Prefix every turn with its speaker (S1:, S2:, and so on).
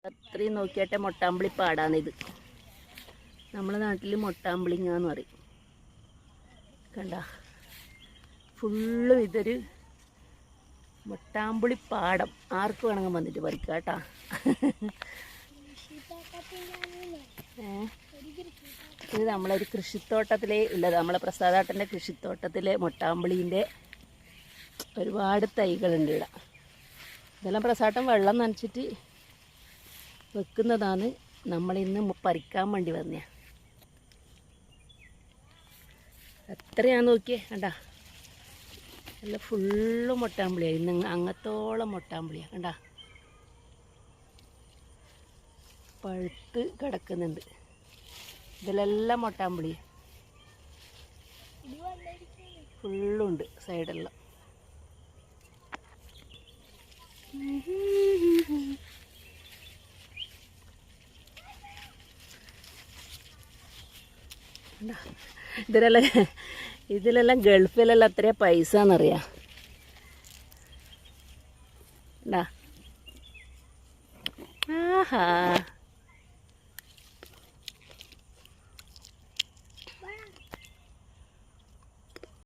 S1: അത്രയും നോക്കിയാട്ടെ മൊട്ടാമ്പിളി പാടാണിത്. നമ്മളെ നാട്ടിൽ മൊട്ടാമ്പിളിങ്ങാന്ന് പറയും. കണ്ട, ഫുള്ളും ഇതൊരു മൊട്ടാമ്പിളി പാടം. ആർക്ക് വേണമെങ്കിൽ വന്നിട്ട് പറിക്കാം കേട്ടാ. ഇത് നമ്മളൊരു കൃഷിത്തോട്ടത്തിലേ ഉള്ളത്, നമ്മളെ പ്രസാദേട്ടൻ്റെ കൃഷിത്തോട്ടത്തിലെ മൊട്ടാമ്പിളീൻ്റെ ഒരുപാട് തൈകളുണ്ട് ഇവിടെ. ഇതെല്ലാം പ്രസാദം വെള്ളം നനച്ചിട്ട് വെക്കുന്നതാണ്. നമ്മളിന്ന് പറിക്കാൻ വേണ്ടി വന്നേ. എത്രയാന്ന് നോക്കിയേ, കണ്ടാ നല്ല ഫുള്ള് മൊട്ടാമ്പിളിയാണ്. ഇന്ന് അങ്ങത്തോളം മൊട്ടാമ്പിളിയാണ്. കണ്ടാ പഴുത്ത് കിടക്കുന്നുണ്ട്. ഇതിലെല്ലാം മൊട്ടാമ്പിളി ഫുള്ളുണ്ട് സൈഡെല്ലാം. ഇതിലെല്ലാം ഗൾഫിലെല്ലാം എത്രയാ പൈസ എന്നറിയാം. ആഹാ